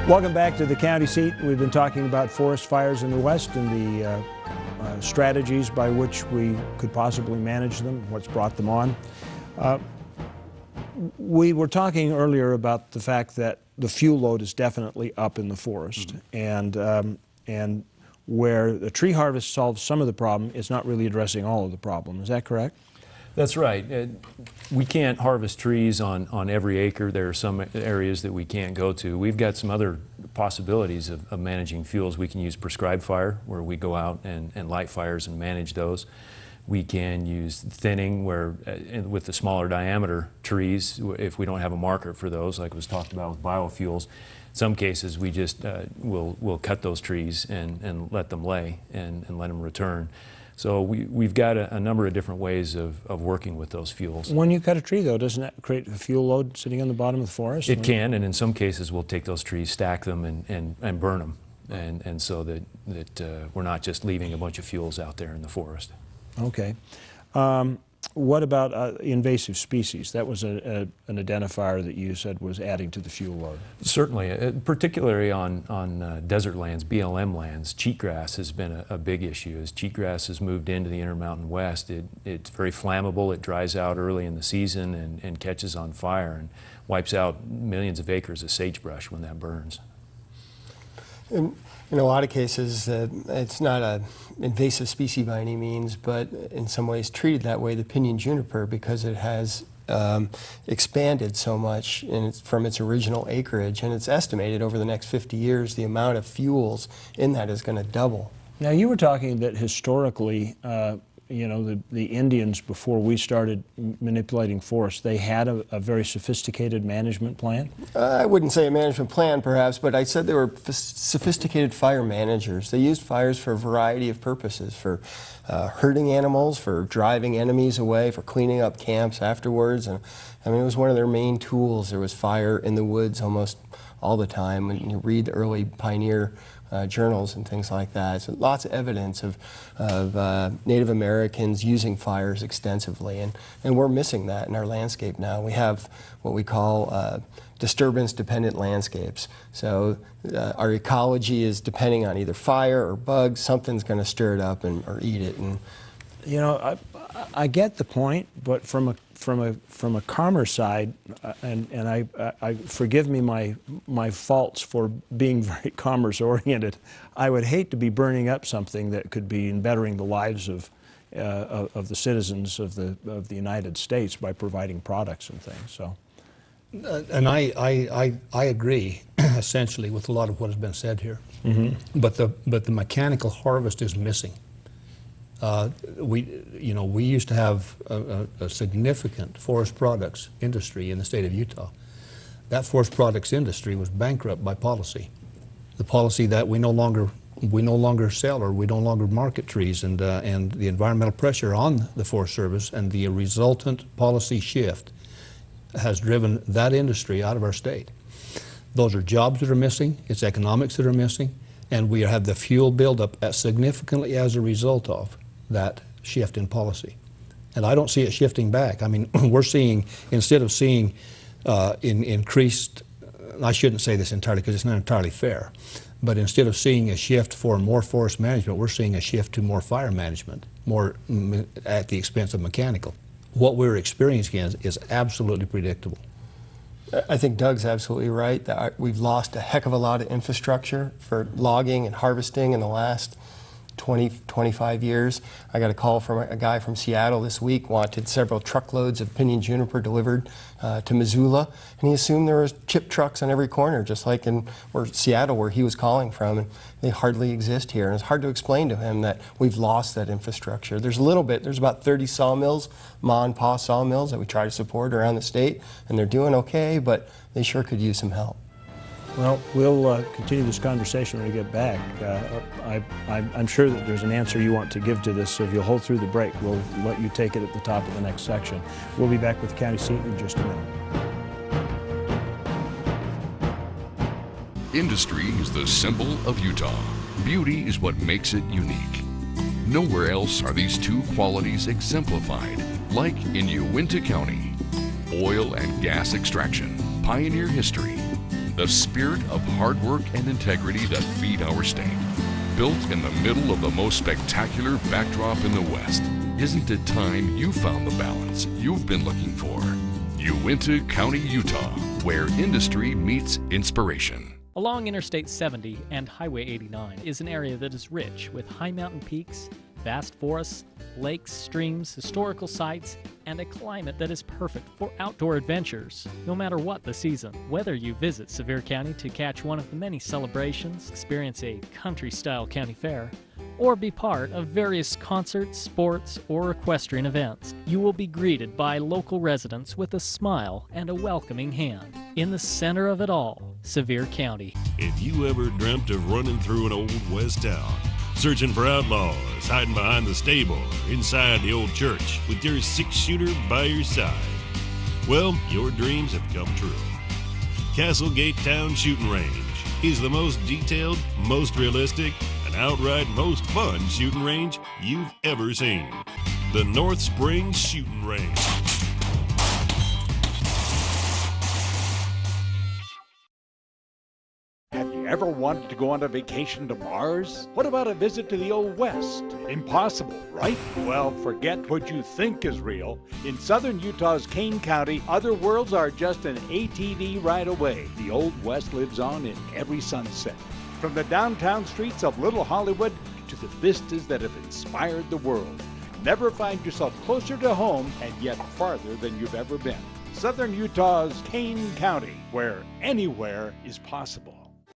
Welcome back to the county seat. We've been talking about forest fires in the West and the strategies by which we could possibly manage them, what's brought them on. We were talking earlier about the fact that the fuel load is definitely up in the forest, and where the tree harvest solves some of the problem, it's not really addressing all of the problem. Is that correct? That's right. We can't harvest trees on every acre. There are some areas that we can't go to. We've got some other possibilities of managing fuels. We can use prescribed fire, where we go out and light fires and manage those. We can use thinning, where with the smaller diameter trees, if we don't have a market for those, like was talked about with biofuels. In some cases, we just will cut those trees and let them lay and let them return. So we've got a number of different ways of working with those fuels. When you cut a tree, though, doesn't that create a fuel load sitting on the bottom of the forest? It can, and in some cases we'll take those trees, stack them, and burn them, and so that we're not just leaving a bunch of fuels out there in the forest. Okay. What about invasive species? That was an identifier that you said was adding to the fuel load. Certainly, particularly on desert lands, BLM lands, cheatgrass has been a big issue. As cheatgrass has moved into the Intermountain West, it's very flammable. It dries out early in the season and catches on fire and wipes out millions of acres of sagebrush when that burns. In a lot of cases, it's not an invasive species by any means, but in some ways treated that way, the pinyon juniper, because it has expanded so much from its original acreage, and it's estimated over the next 50 years the amount of fuels in that is going to double. Now, you were talking that historically, you know, the Indians, before we started manipulating forests, they had a very sophisticated management plan? I wouldn't say a management plan, perhaps, but I said they were sophisticated fire managers. They used fires for a variety of purposes, for herding animals, for driving enemies away, for cleaning up camps afterwards. And I mean, it was one of their main tools. There was fire in the woods almost all the time. When you read the early pioneer journals and things like that. So lots of evidence of Native Americans using fires extensively, and we're missing that in our landscape now. We have what we call disturbance-dependent landscapes. So our ecology is depending on either fire or bugs. Something's going to stir it up or eat it. And you know, I get the point, but from a commerce side, and I forgive me my faults for being very commerce oriented. I would hate to be burning up something that could be bettering the lives of the citizens of the United States by providing products and things. So, and I agree essentially with a lot of what has been said here. Mm-hmm. But the mechanical harvest is missing. We used to have a significant forest products industry in the state of Utah. That forest products industry was bankrupt by policy. The policy that we no longer sell or we no longer market trees, and the environmental pressure on the Forest Service and the resultant policy shift has driven that industry out of our state. Those are jobs that are missing, it's economics that are missing, and we have the fuel buildup significantly as a result of that shift in policy. And I don't see it shifting back. I mean, we're seeing, instead of seeing increased, I shouldn't say this entirely because it's not entirely fair, but instead of seeing a shift for more forest management, we're seeing a shift to more fire management, more at the expense of mechanical. What we're experiencing is absolutely predictable. I think Doug's absolutely right that we've lost a heck of a lot of infrastructure for logging and harvesting in the last 25 years. I got a call from a guy from Seattle this week, wanted several truckloads of pinyon juniper delivered to Missoula, and he assumed there was chip trucks on every corner, just like in Seattle, where he was calling from, and they hardly exist here. And it's hard to explain to him that we've lost that infrastructure. There's a little bit, there's about 30 sawmills, ma and pa sawmills that we try to support around the state, and they're doing okay, but they sure could use some help. Well, we'll continue this conversation when we get back. I'm sure that there's an answer you want to give to this, so if you'll hold through the break, we'll let you take it at the top of the next section. We'll be back with the County Seat in just a minute. Industry is the symbol of Utah. Beauty is what makes it unique. Nowhere else are these two qualities exemplified, like in Uinta County. Oil and gas extraction, pioneer history, the spirit of hard work and integrity that feed our state. Built in the middle of the most spectacular backdrop in the West, isn't it time you found the balance you've been looking for? Uinta County, Utah, where industry meets inspiration. Along Interstate 70 and Highway 89 is an area that is rich with high mountain peaks, vast forests, lakes, streams, historical sites, and a climate that is perfect for outdoor adventures, no matter what the season. Whether you visit Sevier County to catch one of the many celebrations, experience a country-style county fair, or be part of various concerts, sports, or equestrian events, you will be greeted by local residents with a smile and a welcoming hand. In the center of it all, Sevier County. If you ever dreamt of running through an old west town, searching for outlaws, hiding behind the stable, or inside the old church, with your six-shooter by your side, well, your dreams have come true. Castlegate Town Shooting Range is the most detailed, most realistic, and outright most fun shooting range you've ever seen. The North Springs Shooting Range. Have you ever wanted to go on a vacation to Mars? What about a visit to the Old West? Impossible, right? Well, forget what you think is real. In southern Utah's Kane County, other worlds are just an ATV ride away. The Old West lives on in every sunset. From the downtown streets of Little Hollywood to the vistas that have inspired the world. Never find yourself closer to home and yet farther than you've ever been. Southern Utah's Kane County, where anywhere is possible.